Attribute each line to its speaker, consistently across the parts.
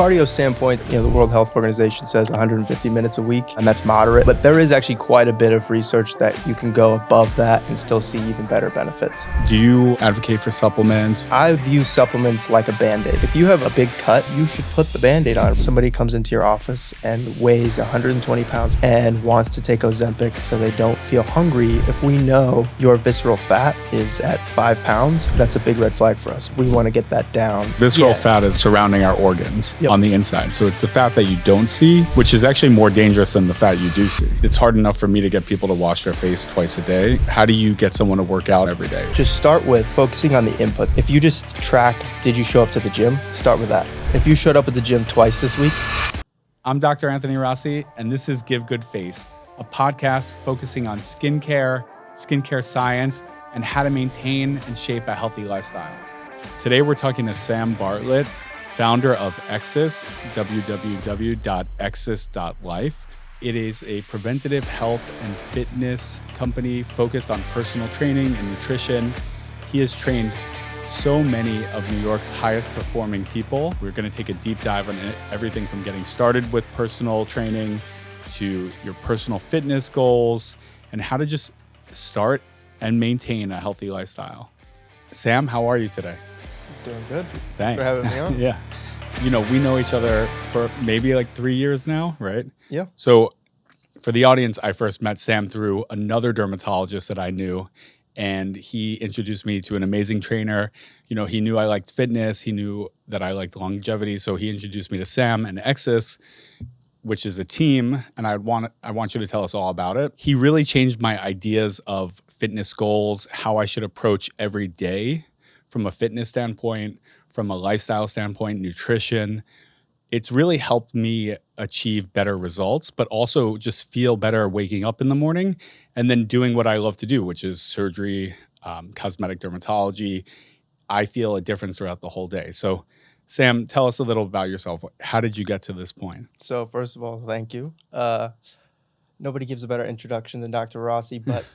Speaker 1: cardio standpoint, the World Health Organization says 150 minutes a week, and that's moderate. But there is actually quite a bit of research that you can go above that and still see even better benefits.
Speaker 2: Do you advocate for supplements?
Speaker 1: I view supplements like a Band-Aid. If you have a big cut, you should put the Band-Aid on. If somebody comes into your office and weighs 120 pounds and wants to take Ozempic so they don't feel hungry, if we know your visceral fat is at 5 pounds, that's a big red flag for us. We want to get that down.
Speaker 2: Visceral fat is surrounding our organs on the inside. So it's the fat that you don't see, which is actually more dangerous than the fat you do see. It's hard enough for me to get people to wash their face twice a day. How do you get someone to work out every day?
Speaker 1: Just start with focusing on the input. If you just track, did you show up to the gym? Start with that. If you showed up at the gym twice this week.
Speaker 2: I'm Dr. Anthony Rossi, and this is Give Good Face, a podcast focusing on skincare science, and how to maintain and shape a healthy lifestyle. Today, we're talking to Sam Bartlett, founder of Exis, www.exis.life. It is a preventative health and fitness company focused on personal training and nutrition. He has trained so many of New York's highest performing people. We're going to take a deep dive on everything from getting started with personal training to your personal fitness goals and how to just start and maintain a healthy lifestyle. Sam, how are you today?
Speaker 1: Doing good.
Speaker 2: Thanks
Speaker 1: for having me on.
Speaker 2: Yeah. We know each other for maybe like 3 years now, right?
Speaker 1: Yeah.
Speaker 2: So for the audience, I first met Sam through another dermatologist that I knew, and he introduced me to an amazing trainer. He knew I liked fitness. He knew that I liked longevity. So he introduced me to Sam and Exis, which is a team, and I want you to tell us all about it. He really changed my ideas of fitness goals, how I should approach every day from a fitness standpoint, from a lifestyle standpoint, nutrition. It's really helped me achieve better results, but also just feel better waking up in the morning and then doing what I love to do, which is surgery, cosmetic dermatology. I feel a difference throughout the whole day. So Sam, tell us a little about yourself. How did you get to this point?
Speaker 1: So first of all, thank you. Nobody gives a better introduction than Dr. Rossi, but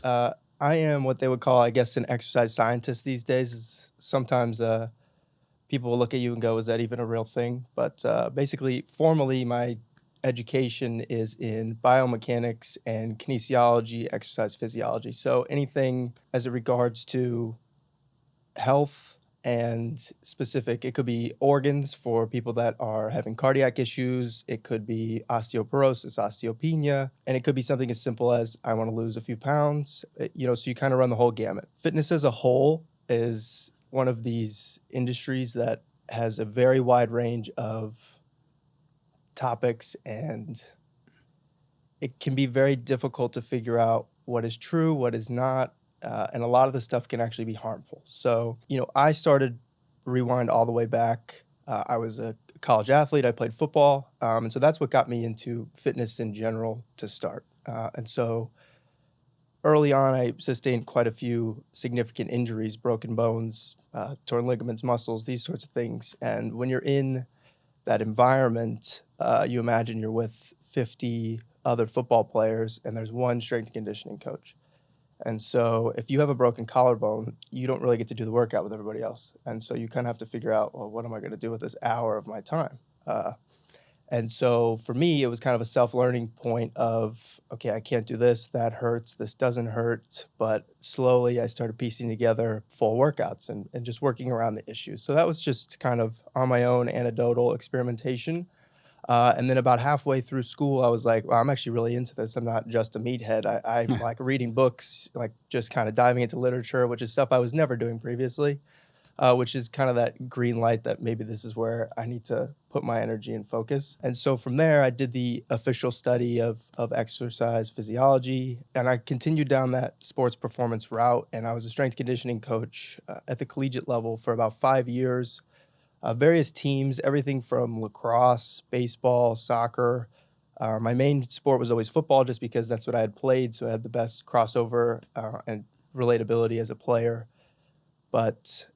Speaker 1: I am what they would call, I guess, an exercise scientist these days. Sometimes people will look at you and go, is that even a real thing? But basically, formally, my education is in biomechanics and kinesiology, exercise physiology. So anything as it regards to health and specific, it could be organs for people that are having cardiac issues. It could be osteoporosis, osteopenia, and it could be something as simple as I want to lose a few pounds. So you kind of run the whole gamut. Fitness as a whole is one of these industries that has a very wide range of topics, and it can be very difficult to figure out what is true, what is not. And a lot of the stuff can actually be harmful. So, I started, rewind all the way back. I was a college athlete. I played football. And so that's what got me into fitness in general to start. And so early on, I sustained quite a few significant injuries, broken bones, torn ligaments, muscles, these sorts of things. And when you're in that environment, you imagine you're with 50 other football players and there's one strength and conditioning coach. And so if you have a broken collarbone, you don't really get to do the workout with everybody else. And so you kind of have to figure out, well, what am I going to do with this hour of my time? And so for me, it was kind of a self-learning point of, okay, I can't do this, that hurts, this doesn't hurt. But slowly I started piecing together full workouts and just working around the issues. So that was just kind of on my own anecdotal experimentation. And then about halfway through school, I was like, well, I'm actually really into this. I'm not just a meathead. I'm like reading books, like just kind of diving into literature, which is stuff I was never doing previously, which is kind of that green light that maybe this is where I need to put my energy and focus. And so from there, I did the official study of exercise physiology, and I continued down that sports performance route. And I was a strength conditioning coach at the collegiate level for about 5 years. Various teams, everything from lacrosse, baseball, soccer. My main sport was always football just because that's what I had played, so I had the best crossover and relatability as a player. But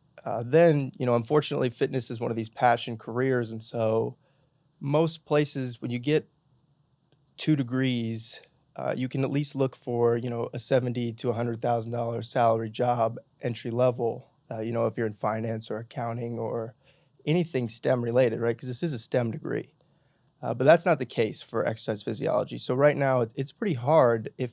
Speaker 1: then, unfortunately, fitness is one of these passion careers, and so most places, when you get 2 degrees, you can at least look for, a $70,000 to $100,000 salary job, entry level, if you're in finance or accounting or anything STEM related, right? Because this is a STEM degree. But that's not the case for exercise physiology. So right now, it's pretty hard. If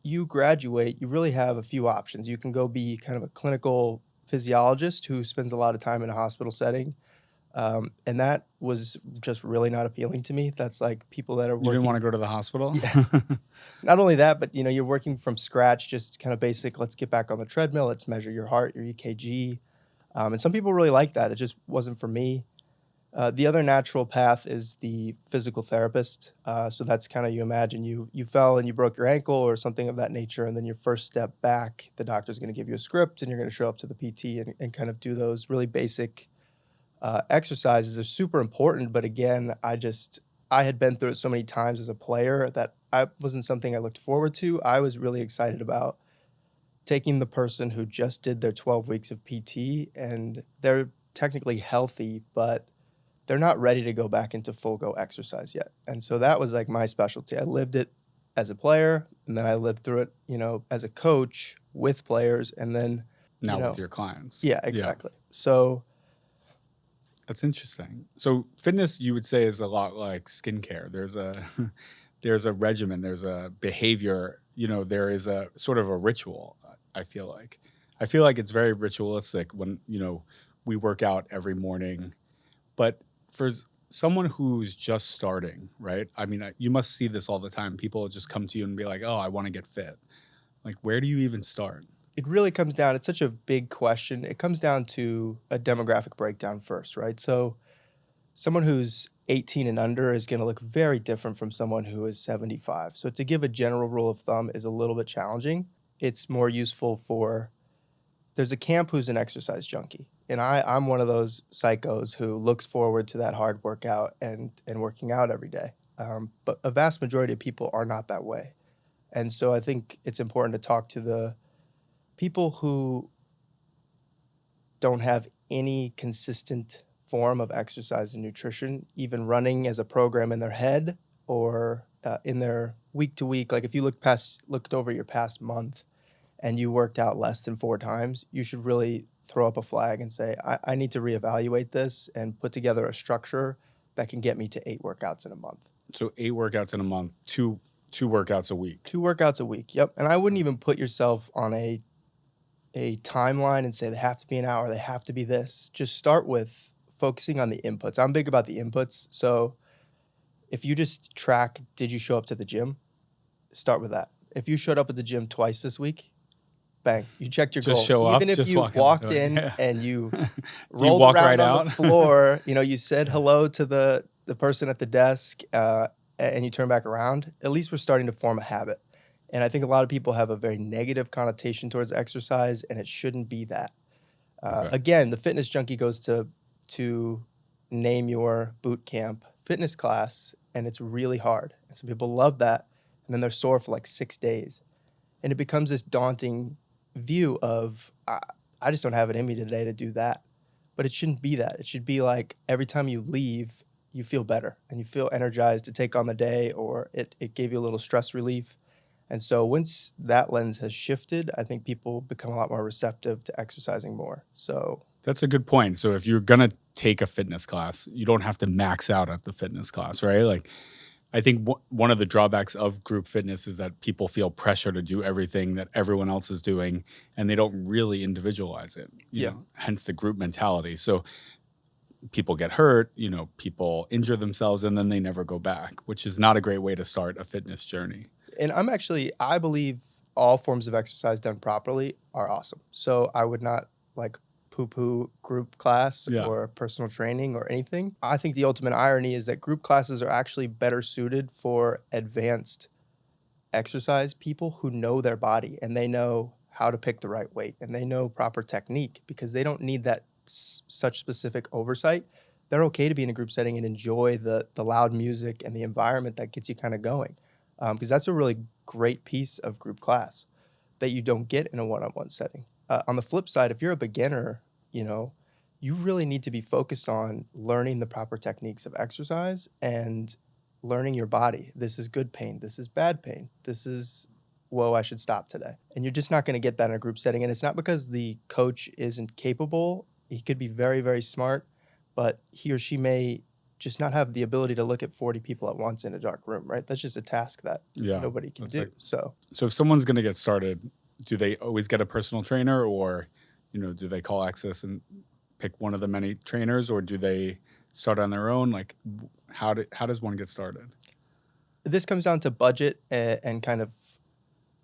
Speaker 1: you graduate, you really have a few options. You can go be kind of a clinical physiologist who spends a lot of time in a hospital setting. And that was just really not appealing to me. That's like people that are
Speaker 2: You didn't want
Speaker 1: working.
Speaker 2: to go to the hospital?
Speaker 1: Yeah. Not only that, but you're working from scratch, just kind of basic. Let's get back on the treadmill. Let's measure your heart, your EKG. And some people really like that. It just wasn't for me. The other natural path is the physical therapist. So that's kind of, you imagine you fell and you broke your ankle or something of that nature, and then your first step back, the doctor's going to give you a script, and you're going to show up to the PT and kind of do those really basic exercises. Are super important, but again, I had been through it so many times as a player that I wasn't something I looked forward to. I was really excited about taking the person who just did their 12 weeks of PT and they're technically healthy, but they're not ready to go back into full go exercise yet. And so that was like my specialty. I lived it as a player, and then I lived through it, as a coach with players, and then,
Speaker 2: Now with your clients.
Speaker 1: yeah, exactly. So
Speaker 2: That's interesting. So fitness, you would say, is a lot like skincare. There's a there's a regimen, there's a behavior, there is a sort of a ritual, I feel like. I feel like it's very ritualistic when, we work out every morning. But for someone who's just starting, right? I mean, you must see this all the time. People just come to you and be like, "Oh, I want to get fit." Like, where do you even start?
Speaker 1: it really comes down, it's such a big question. It comes down to a demographic breakdown first, right? So someone who's 18 and under is going to look very different from someone who is 75. So to give a general rule of thumb is a little bit challenging. It's more useful for, there's a camp who's an exercise junkie. And I'm one of those psychos who looks forward to that hard workout and working out every day. But a vast majority of people are not that way. And so I think it's important to talk to the people who don't have any consistent form of exercise and nutrition, even running as a program in their head or in their week to week. Like if you looked over your past month and you worked out less than 4 times, you should really throw up a flag and say, I need to reevaluate this and put together a structure that can get me to 8 workouts in a month.
Speaker 2: So 8 workouts in a month, two workouts a week.
Speaker 1: 2 workouts a week. Yep. And I wouldn't even put yourself on a timeline and say they have to be an hour, they have to be this. Just start with focusing on the inputs. I'm big about the inputs. So if you just track, did you show up to the gym? Start with that. If you showed up at the gym twice this week, bang, you checked your
Speaker 2: Just
Speaker 1: goal.
Speaker 2: show up,
Speaker 1: Even if
Speaker 2: just
Speaker 1: you
Speaker 2: walk in the
Speaker 1: walked
Speaker 2: door.
Speaker 1: in
Speaker 2: Yeah.
Speaker 1: and you
Speaker 2: Do you
Speaker 1: rolled
Speaker 2: walk
Speaker 1: around
Speaker 2: right
Speaker 1: on the
Speaker 2: out?
Speaker 1: floor, you said hello to the person at the desk, and you turn back around, at least we're starting to form a habit. And I think a lot of people have a very negative connotation towards exercise, and it shouldn't be that.
Speaker 2: Okay.
Speaker 1: Again, the fitness junkie goes to name your boot camp fitness class, and it's really hard. And some people love that, and then they're sore for like 6 days. And it becomes this daunting view of, I just don't have it in me today to do that. But it shouldn't be that. It should be like every time you leave, you feel better and you feel energized to take on the day, or it gave you a little stress relief. And so once that lens has shifted, I think people become a lot more receptive to exercising more. So
Speaker 2: That's a good point. So if you're gonna take a fitness class, you don't have to max out at the fitness class, right? Like, I think one of the drawbacks of group fitness is that people feel pressure to do everything that everyone else is doing, and they don't really individualize it.
Speaker 1: Yeah.
Speaker 2: Hence the group mentality. So people get hurt, people injure themselves, and then they never go back, which is not a great way to start a fitness journey.
Speaker 1: And I believe all forms of exercise done properly are awesome. So I would not like poo-poo group class
Speaker 2: Yeah.
Speaker 1: or personal training or anything. I think the ultimate irony is that group classes are actually better suited for advanced exercise people who know their body and they know how to pick the right weight and they know proper technique because they don't need that such specific oversight. They're okay to be in a group setting and enjoy the loud music and the environment that gets you kind of going. Because that's a really great piece of group class that you don't get in a one-on-one setting. On the flip side, if you're a beginner, you really need to be focused on learning the proper techniques of exercise and learning your body. This is good pain. This is bad pain. This is, whoa, I should stop today. And you're just not going to get that in a group setting. And it's not because the coach isn't capable. He could be very, very smart, but he or she may just not have the ability to look at 40 people at once in a dark room, right? That's just a task that
Speaker 2: Yeah.
Speaker 1: nobody can
Speaker 2: That's
Speaker 1: do.
Speaker 2: like
Speaker 1: So
Speaker 2: so if someone's gonna get started, do they always get a personal trainer or, do they call Exis and pick one of the many trainers or do they start on their own? Like how does one get started?
Speaker 1: this comes down to budget and kind of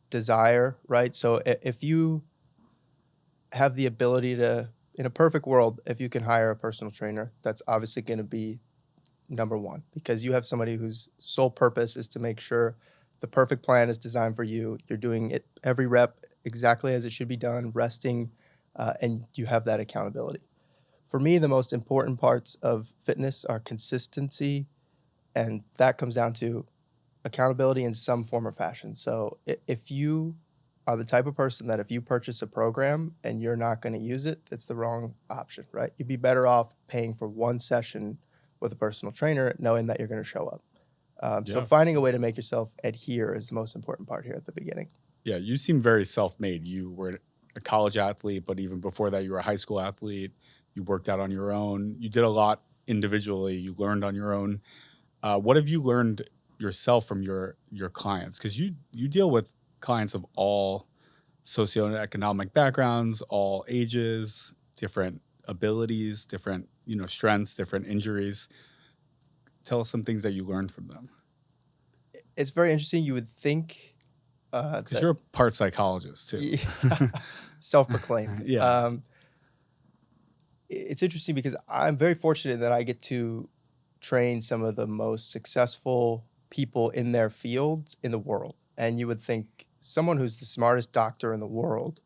Speaker 1: desire, right? So if you have the ability to, in a perfect world, if you can hire a personal trainer, that's obviously going to be number one because you have somebody whose sole purpose is to make sure the perfect plan is designed for you. You're doing it every rep exactly as it should be done, resting, and you have that accountability. For me, the most important parts of fitness are consistency, and that comes down to accountability in some form or fashion. So if you are the type of person that if you purchase a program and you're not going to use it, it's the wrong option, right? You'd be better off paying for one session with a personal trainer, knowing that you're going to show up. So
Speaker 2: Yeah, for
Speaker 1: finding a
Speaker 2: sure.
Speaker 1: way to make yourself adhere is the most important part here at the beginning.
Speaker 2: Yeah, you seem very self-made. You were a college athlete, but even before that, you were a high school athlete. You worked out on your own. You did a lot individually. You learned on your own. What have you learned yourself from your clients? Because you deal with clients of all socioeconomic backgrounds, all ages, different abilities, different strengths, different injuries. Tell us some things that you learned from them.
Speaker 1: It's very interesting. You would think
Speaker 2: Because
Speaker 1: that
Speaker 2: you're a part psychologist too.
Speaker 1: self-proclaimed.
Speaker 2: Yeah.
Speaker 1: It's interesting because I'm very fortunate that I get to train some of the most successful people in their fields in the world. And you would think someone who's the smartest doctor in the world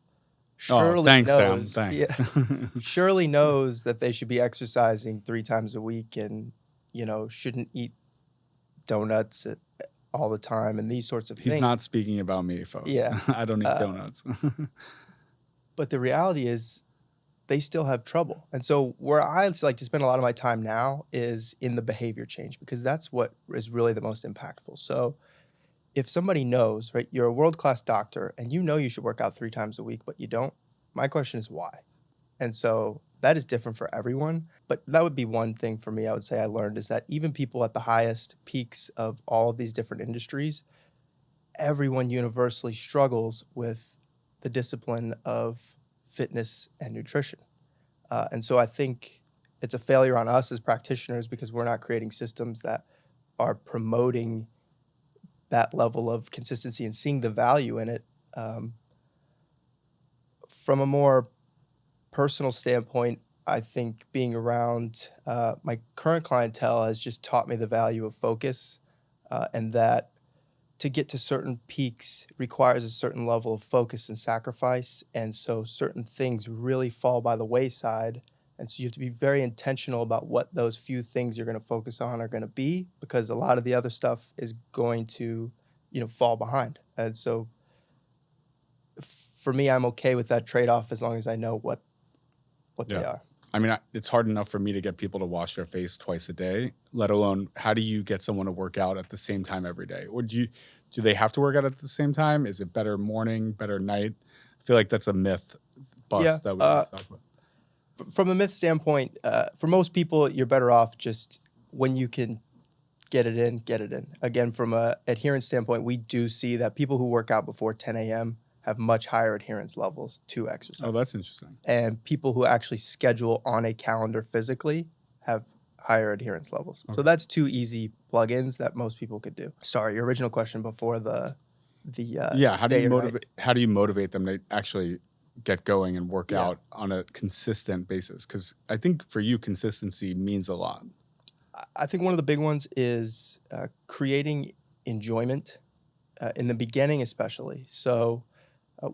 Speaker 2: Oh,
Speaker 1: surely
Speaker 2: thanks, Sam.
Speaker 1: knows, yeah,
Speaker 2: Thanks.
Speaker 1: surely knows that they should be exercising 3 times a week and, shouldn't eat donuts all the time and these sorts of
Speaker 2: He's not
Speaker 1: things.
Speaker 2: speaking about me, folks.
Speaker 1: Yeah.
Speaker 2: I don't eat
Speaker 1: Uh,
Speaker 2: donuts.
Speaker 1: but the reality is they still have trouble. And so where I like to spend a lot of my time now is in the behavior change because that's what is really the most impactful. So if somebody knows, right, you're a world-class doctor and you know you should work out 3 times a week, but you don't, my question is why? And so that is different for everyone. But that would be one thing for me, I would say I learned is that even people at the highest peaks of all of these different industries, everyone universally struggles with the discipline of fitness and nutrition. And so I think it's a failure on us as practitioners because we're not creating systems that are promoting that level of consistency and seeing the value in it. Um, from a more personal standpoint, I think being around my current clientele has just taught me the value of focus and that to get to certain peaks requires a certain level of focus and sacrifice. And so certain things really fall by the wayside. And so you have to be very intentional about what those few things you're going to focus on are going to be because a lot of the other stuff is going to, fall behind. And so for me, I'm okay with that trade-off as long as I know what they
Speaker 2: Yeah.
Speaker 1: are.
Speaker 2: I mean, it's hard enough for me to get people to wash their face twice a day, let alone how do you get someone to work out at the same time every day? Or do they have to work out at the same time? Is it better morning, better night? I feel like that's a myth
Speaker 1: Yeah.
Speaker 2: bust that we always talk about.
Speaker 1: From a myth standpoint, for most people, you're better off just when you can get it in, get it in. Again, from a adherence standpoint, we do see that people who work out before 10 a.m. have much higher adherence levels to
Speaker 2: Oh,
Speaker 1: exercise.
Speaker 2: that's interesting.
Speaker 1: And people who actually schedule on a calendar physically have higher adherence levels. So
Speaker 2: Okay.
Speaker 1: that's two easy plugins that most people could do. Sorry, your original question before the
Speaker 2: Yeah,
Speaker 1: day or night.
Speaker 2: how do you motivate them to actually get going and work
Speaker 1: Yeah.
Speaker 2: out on a consistent basis? Because I think for you, consistency means a lot.
Speaker 1: I think one of the big ones is creating enjoyment in the beginning, especially. So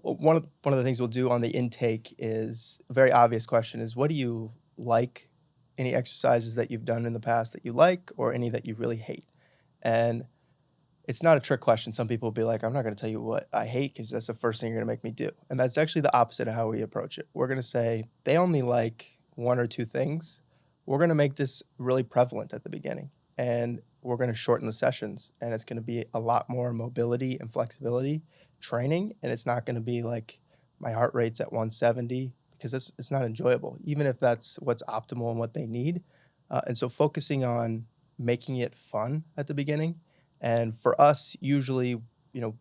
Speaker 1: one of the things we'll do on the intake is a very obvious question: is what do you like? Any exercises that you've done in the past that you like, or any that you really hate? And it's not a trick question. Some people will be like, "I'm not going to tell you what I hate because that's the first thing you're going to make me do." And that's actually the opposite of how we approach it. We're going to say they only like one or two things. We're going to make this really prevalent at the beginning, and we're going to shorten the sessions, and it's going to be a lot more mobility and flexibility training, and it's not going to be like my heart rate's at 170 because it's not enjoyable. Even if that's what's optimal and what they need, And so focusing on making it fun at the beginning. And for us, usually,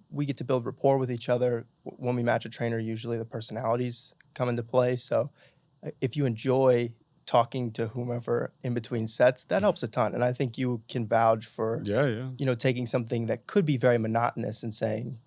Speaker 1: we get to build rapport with each other. When we match a trainer, usually the personalities come into play. So if you enjoy talking to whomever in between sets, that helps a ton. And I think you can vouch for,
Speaker 2: Yeah, yeah.
Speaker 1: taking something that could be very monotonous and saying,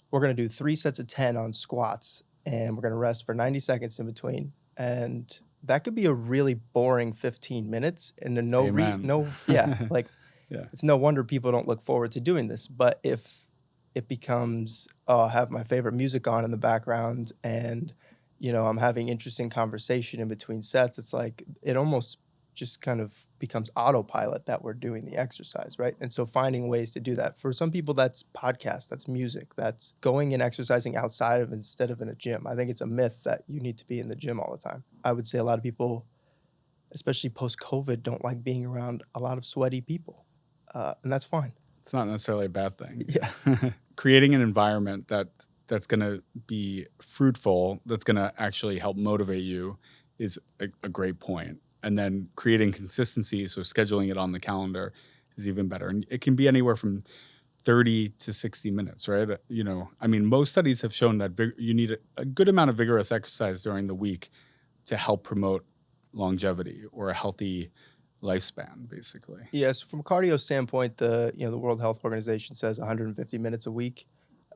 Speaker 1: we're going to do 3 sets of 10 on squats and we're going to rest for 90 seconds in between. And that could be a really boring 15 minutes and
Speaker 2: Amen.
Speaker 1: yeah, like
Speaker 2: Yeah.
Speaker 1: it's no wonder people don't look forward to doing this. But if it becomes, oh, I have my favorite music on in the background and, I'm having interesting conversation in between sets, it's like it almost just kind of becomes autopilot that we're doing the exercise, right? And so finding ways to do that. For some people, that's podcast, that's music, that's going and exercising outside of instead of in a gym. I think it's a myth that you need to be in the gym all the time. I would say a lot of people, especially post-COVID, don't like being around a lot of sweaty people. And that's fine.
Speaker 2: It's not necessarily a bad thing.
Speaker 1: Yeah.
Speaker 2: Creating an environment that's going to be fruitful, that's going to actually help motivate you is a great point. And then creating consistency, so scheduling it on the calendar is even better. And it can be anywhere from 30 to 60 minutes, right? I mean, most studies have shown that you need a good amount of vigorous exercise during the week to help promote longevity or a healthy lifespan, basically.
Speaker 1: Yes, from a cardio standpoint, the World Health Organization says 150 minutes a week,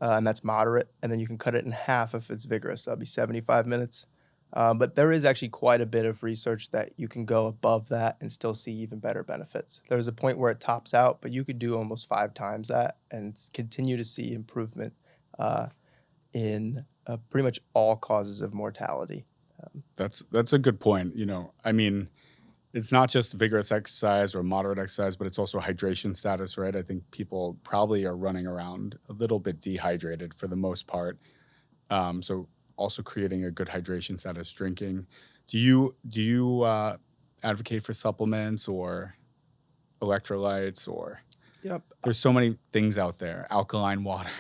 Speaker 1: and that's moderate. And then you can cut it in half if it's vigorous. That'll be 75 minutes. But there is actually quite a bit of research that you can go above that and still see even better benefits. There's a point where it tops out, but you could do almost 5 times that and continue to see improvement in pretty much all causes of mortality.
Speaker 2: That's a good point. I mean, it's not just vigorous exercise or moderate exercise, but it's also hydration status, right? I think people probably are running around a little bit dehydrated for the most part. So also creating a good hydration status, drinking. Do you advocate for supplements or electrolytes or?
Speaker 1: Yep.
Speaker 2: There's so many things out there. Alkaline water.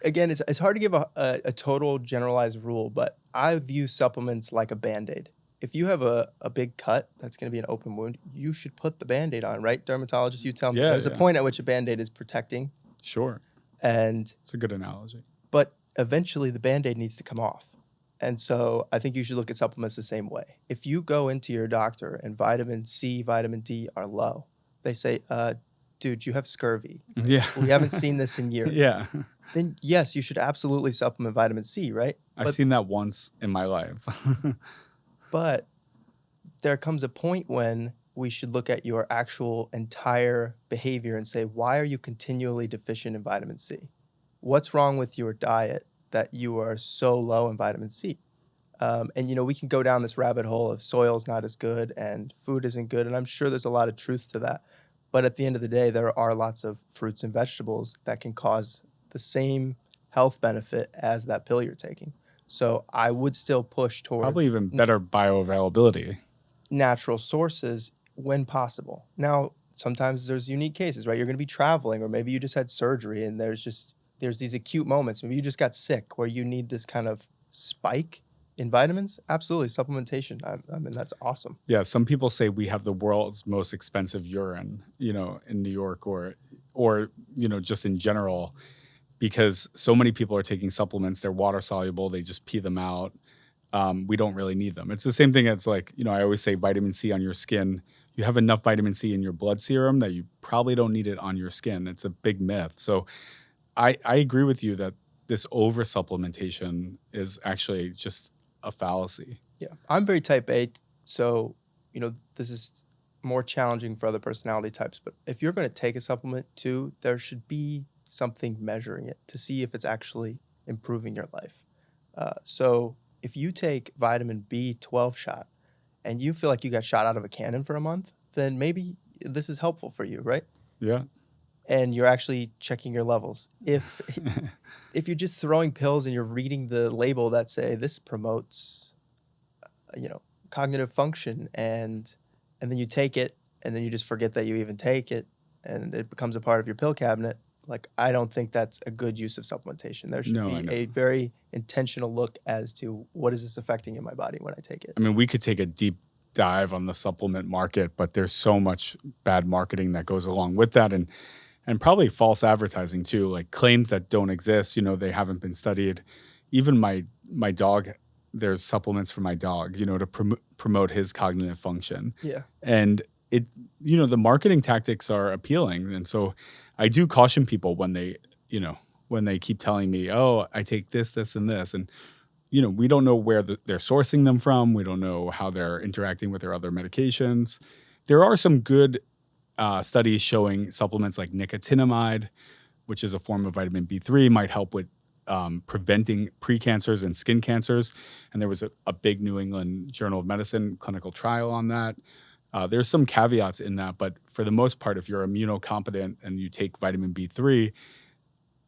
Speaker 1: Again, it's hard to give a total generalized rule, but I view supplements like a Band-Aid. If you have a big cut that's going to be an open wound, you should put the Band-Aid on, right? Dermatologist, you tell me.
Speaker 2: Yeah,
Speaker 1: There's a
Speaker 2: yeah.
Speaker 1: point at which a Band-Aid is protecting,
Speaker 2: Sure.
Speaker 1: and
Speaker 2: It's a good analogy.
Speaker 1: but eventually the Band-Aid needs to come off. And so I think you should look at supplements the same way. If you go into your doctor and vitamin C, vitamin D are low, they say, dude, you have scurvy.
Speaker 2: Yeah.
Speaker 1: We haven't seen this in years.
Speaker 2: Yeah.
Speaker 1: Then yes, you should absolutely supplement vitamin C, right?
Speaker 2: I've seen that once in my life.
Speaker 1: But there comes a point when we should look at your actual entire behavior and say, why are you continually deficient in vitamin C? What's wrong with your diet that you are so low in vitamin C? And we can go down this rabbit hole of soil's not as good and food isn't good, and I'm sure there's a lot of truth to that. But at the end of the day, there are lots of fruits and vegetables that can cause the same health benefit as that pill you're taking. So I would still push towards
Speaker 2: Probably even better bioavailability.
Speaker 1: natural sources when possible. Now, sometimes there's unique cases, right? You're going to be traveling, or maybe you just had surgery and there's these acute moments. Maybe you just got sick where you need this kind of spike in vitamins. Absolutely, supplementation. I mean, that's awesome.
Speaker 2: Yeah, some people say we have the world's most expensive urine, in New York or just in general, because so many people are taking supplements. They're water soluble. They just pee them out. We don't really need them. It's the same thing as like, I always say vitamin C on your skin. You have enough vitamin C in your blood serum that you probably don't need it on your skin. It's a big myth. So I agree with you that this over supplementation is actually just a fallacy.
Speaker 1: Yeah, I'm very type A, so this is more challenging for other personality types. But if you're going to take a supplement too, there should be something measuring it to see if it's actually improving your life. So if you take vitamin B12 shot and you feel like you got shot out of a cannon for a month, then maybe this is helpful for you, right?
Speaker 2: Yeah.
Speaker 1: And you're actually checking your levels. If you're just throwing pills and you're reading the label that say this promotes, cognitive function, and then you take it and then you just forget that you even take it and it becomes a part of your pill cabinet, like I don't think that's a good use of supplementation. There should be a very intentional look as to what is this affecting in my body when I take it.
Speaker 2: I mean, we could take a deep dive on the supplement market, but there's so much bad marketing that goes along with that, and probably false advertising too, like claims that don't exist, they haven't been studied. Even my dog, there's supplements for my dog, to promote his cognitive function.
Speaker 1: Yeah.
Speaker 2: And it, the marketing tactics are appealing. And so I do caution people when they keep telling me, "Oh, I take this, this, and this." And, we don't know where they're sourcing them from. We don't know how they're interacting with their other medications. There are some good studies showing supplements like nicotinamide, which is a form of vitamin B3, might help with preventing precancers and skin cancers. And there was a big New England Journal of Medicine clinical trial on that. There's some caveats in that, but for the most part, if you're immunocompetent and you take vitamin B3,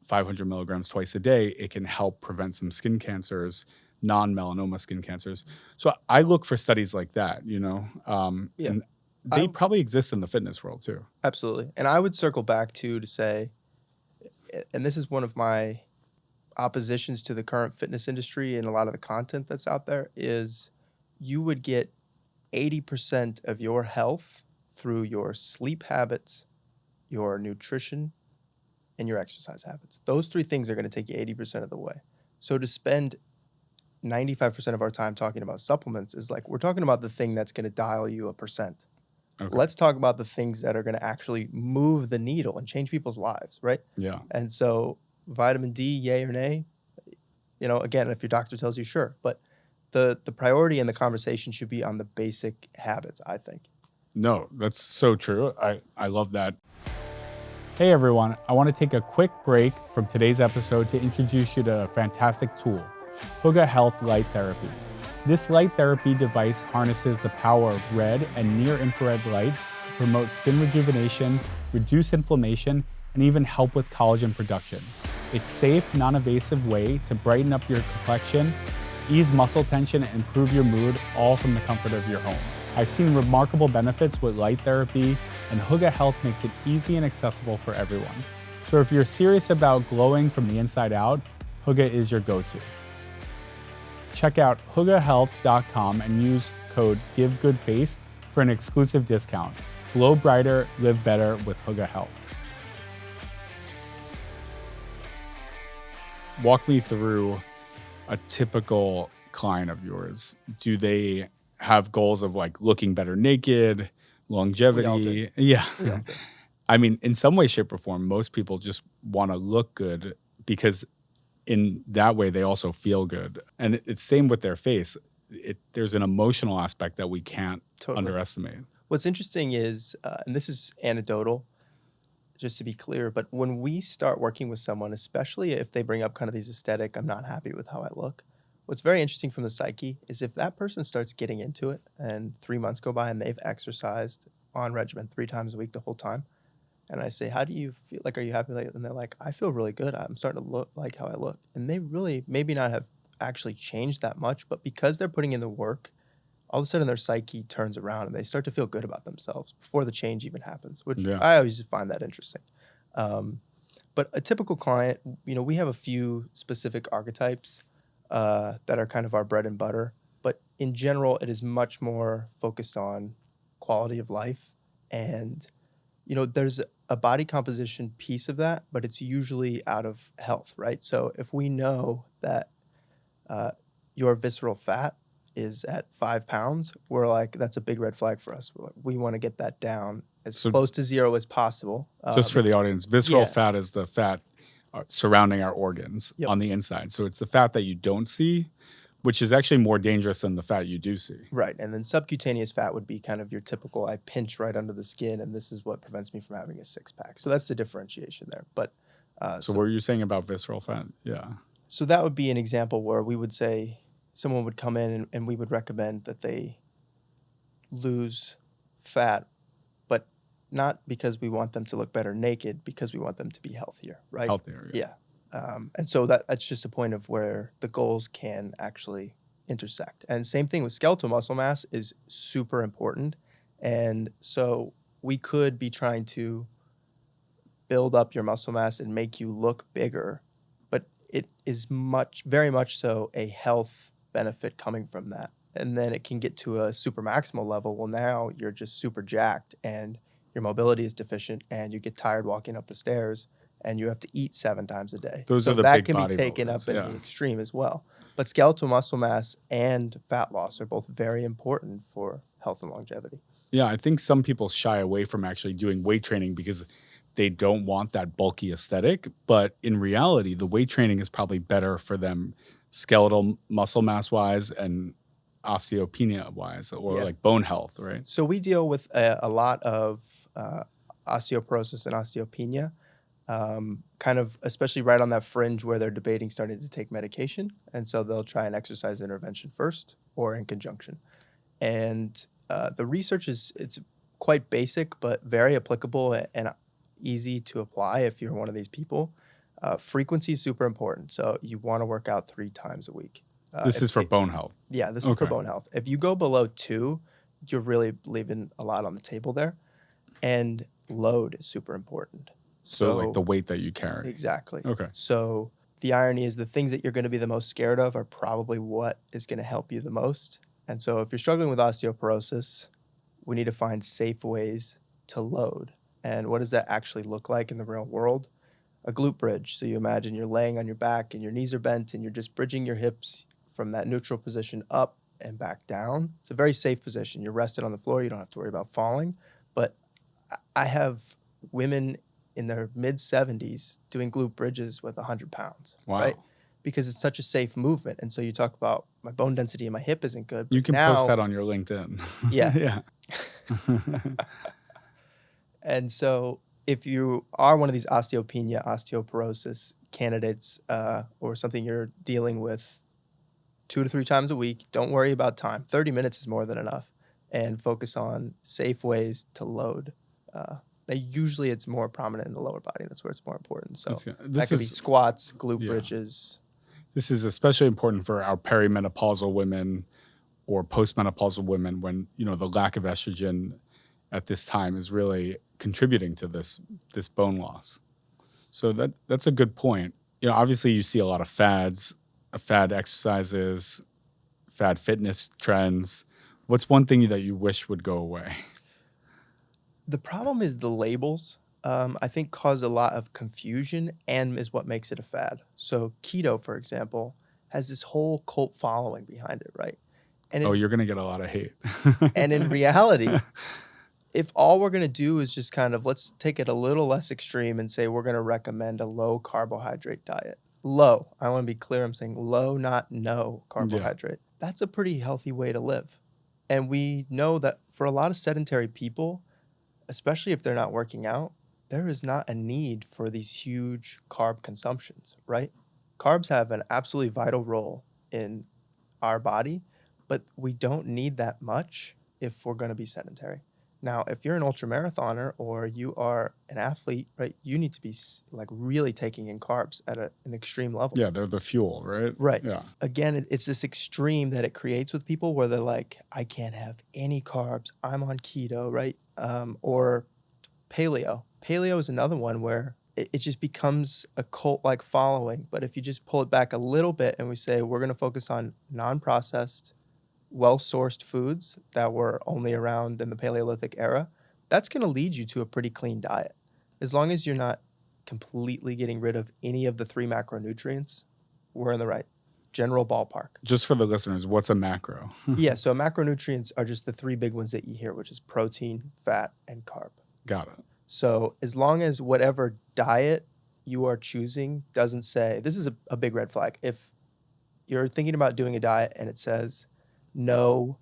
Speaker 2: 500 milligrams twice a day, it can help prevent some skin cancers, non-melanoma skin cancers. So I look for studies like that,
Speaker 1: Yeah.
Speaker 2: and they
Speaker 1: I
Speaker 2: probably exist in the fitness world too.
Speaker 1: Absolutely. And I would circle back to say, and this is one of my oppositions to the current fitness industry and a lot of the content that's out there, is you would get 80% of your health through your sleep habits, your nutrition, and your exercise habits. Those three things are going to take you 80% of the way. So to spend 95% of our time talking about supplements is like we're talking about the thing that's going to dial you a percent.
Speaker 2: Okay.
Speaker 1: Let's talk about the things that are going to actually move the needle and change people's lives, right?
Speaker 2: Yeah.
Speaker 1: And so vitamin D, yay or nay? Again, if your doctor tells you, sure. But the priority in the conversation should be on the basic habits, I think.
Speaker 2: No, that's so true. I love that. Hey everyone, I want to take a quick break from today's episode to introduce you to a fantastic tool, Hygge Health Light Therapy. This light therapy device harnesses the power of red and near-infrared light to promote skin rejuvenation, reduce inflammation, and even help with collagen production. It's a safe, non-invasive way to brighten up your complexion, ease muscle tension, and improve your mood, all from the comfort of your home. I've seen remarkable benefits with light therapy, and Hygge Health makes it easy and accessible for everyone. So if you're serious about glowing from the inside out, Hygge is your go-to. Check out hyggehealth.com and use code GiveGoodFace for an exclusive discount. Glow brighter, live better with Hygge Health. Walk me through a typical client of yours. Do they have goals of like looking better naked, longevity? Yeah. I mean, in some way, shape, or form, most people just want to look good because in that way, they also feel good. And it's same with their face. There's an emotional aspect that we can't underestimate.
Speaker 1: What's interesting is, and this is anecdotal, just to be clear, but when we start working with someone, especially if they bring up kind of these aesthetic, I'm not happy with how I look, what's very interesting from the psyche is if that person starts getting into it and 3 months go by and they've exercised on regimen 3 times a week the whole time, and I say, how do you feel? Like, are you happy? And they're like, I feel really good. I'm starting to look like how I look. And they really maybe not have actually changed that much, but because they're putting in the work, all of a sudden their psyche turns around and they start to feel good about themselves before the change even happens, which I always find that interesting. But a typical client, we have a few specific archetypes that are kind of our bread and butter. But in general, it is much more focused on quality of life. And, there's a body composition piece of that, but it's usually out of health, right? So if we know that your visceral fat is at 5 pounds, we're like, that's a big red flag for us. We're like, we want to get that down as close to 0 as possible.
Speaker 2: Just for the audience, visceral fat is the fat surrounding our organs on the inside. So it's the fat that you don't see, which is actually more dangerous than the fat you do see.
Speaker 1: Right. And then subcutaneous fat would be kind of your typical, I pinch right under the skin, and this is what prevents me from having a 6-pack. So that's the differentiation there. But
Speaker 2: so what were you saying about visceral fat? Yeah.
Speaker 1: So that would be an example where we would say someone would come in and we would recommend that they lose fat, but not because we want them to look better naked, because we want them to be healthier, right?
Speaker 2: Healthier,
Speaker 1: yeah. And so that's just a point of where the goals can actually intersect. And same thing with skeletal muscle mass is super important. And so we could be trying to build up your muscle mass and make you look bigger, but it is very much so a health benefit coming from that. and then it can get to a super maximal level. Well, now you're just super jacked and your mobility is deficient and you get tired walking up the stairs and you have to eat 7 times a day.
Speaker 2: Those are
Speaker 1: So
Speaker 2: the
Speaker 1: that
Speaker 2: big
Speaker 1: can be taken
Speaker 2: bodybuilders.
Speaker 1: up in
Speaker 2: Yeah.
Speaker 1: the extreme as well. But skeletal muscle mass and fat loss are both very important for health and longevity.
Speaker 2: Yeah, I think some people shy away from actually doing weight training because they don't want that bulky aesthetic. But in reality, the weight training is probably better for them skeletal muscle mass wise and osteopenia wise or
Speaker 1: Yeah.
Speaker 2: like bone health, right?
Speaker 1: So we deal with a lot of osteoporosis and osteopenia, kind of especially right on that fringe where they're debating starting to take medication. And so they'll try an exercise intervention first or in conjunction. And the research it's quite basic, but very applicable and easy to apply if you're one of these people. Frequency is super important. So you want to work out 3 times a week.
Speaker 2: This is for bone health.
Speaker 1: Yeah, this is for
Speaker 2: Okay.
Speaker 1: bone health. If you go below 2, you're really leaving a lot on the table there. And load is super important.
Speaker 2: So like the weight that you carry.
Speaker 1: Exactly.
Speaker 2: Okay.
Speaker 1: So the irony is the things that you're going to be the most scared of are probably what is going to help you the most. And so if you're struggling with osteoporosis, we need to find safe ways to load. And what does that actually look like in the real world? A glute bridge. So you imagine you're laying on your back and your knees are bent and you're just bridging your hips from that neutral position up and back down. It's a very safe position. You're rested on the floor. You don't have to worry about falling. But I have women in their mid 70s doing glute bridges with 100 pounds.
Speaker 2: Wow.
Speaker 1: Right? Because it's such a safe movement. And so you talk about my bone density in my hip isn't good.
Speaker 2: You can post that on your LinkedIn.
Speaker 1: Yeah.
Speaker 2: Yeah.
Speaker 1: And so if you are one of these osteopenia, osteoporosis candidates, or something you're dealing with 2 to 3 times a week, don't worry about time. 30 minutes is more than enough. And focus on safe ways to load. Usually it's more prominent in the lower body. That's where it's more important. So that could be squats, glute bridges.
Speaker 2: This is especially important for our perimenopausal women or postmenopausal women when, the lack of estrogen at this time is really contributing to this bone loss. So that's a good point. Obviously you see a lot of fad exercises, fad fitness trends. What's one thing that you wish would go away?
Speaker 1: The problem is the labels, I think, cause a lot of confusion and is what makes it a fad. So keto, for example, has this whole cult following behind it, right? And
Speaker 2: you're going to get a lot of hate.
Speaker 1: And in reality, if all we're going to do is just kind of let's take it a little less extreme and say we're going to recommend a low carbohydrate diet. Low. I want to be clear. I'm saying low, not no carbohydrate. Yeah. That's a pretty healthy way to live. And we know that for a lot of sedentary people, especially if they're not working out, there is not a need for these huge carb consumptions, right? Carbs have an absolutely vital role in our body, but we don't need that much if we're going to be sedentary. Now, if you're an ultramarathoner or you are an athlete, right, you need to be like really taking in carbs at an extreme level.
Speaker 2: Yeah, they're the fuel, right?
Speaker 1: Right.
Speaker 2: Yeah.
Speaker 1: Again, it's this extreme that it creates with people where they're like, I can't have any carbs. I'm on keto, right? Or paleo. Paleo is another one where it just becomes a cult-like following. But if you just pull it back a little bit and we say we're going to focus on non-processed, well-sourced foods that were only around in the Paleolithic era, that's going to lead you to a pretty clean diet. As long as you're not completely getting rid of any of the 3 macronutrients, we're in the right general ballpark.
Speaker 2: Just for the listeners, what's a macro?
Speaker 1: Yeah, so macronutrients are just the 3 big ones that you hear, which is protein, fat, and carb.
Speaker 2: Got it.
Speaker 1: So as long as whatever diet you are choosing doesn't say, this is a big red flag. If you're thinking about doing a diet and it says no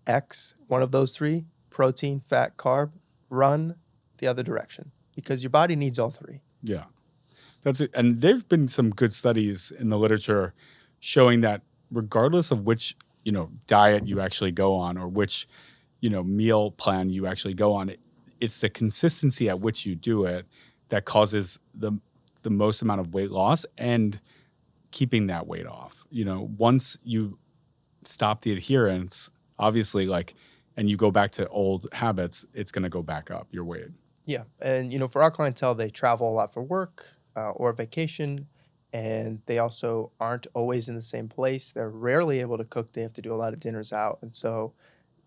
Speaker 1: X, one of those 3, protein, fat, carb, run the other direction because your body needs all 3.
Speaker 2: Yeah. That's it. And there've been some good studies in the literature showing that regardless of which, diet you actually go on or which, meal plan you actually go on, it's the consistency at which you do it that causes the most amount of weight loss and keeping that weight off. Once you stop the adherence, obviously, and you go back to old habits, it's going to go back up, your weight.
Speaker 1: Yeah. And, for our clientele, they travel a lot for work or vacation. and they also aren't always in the same place. They're rarely able to cook. They have to do a lot of dinners out. And so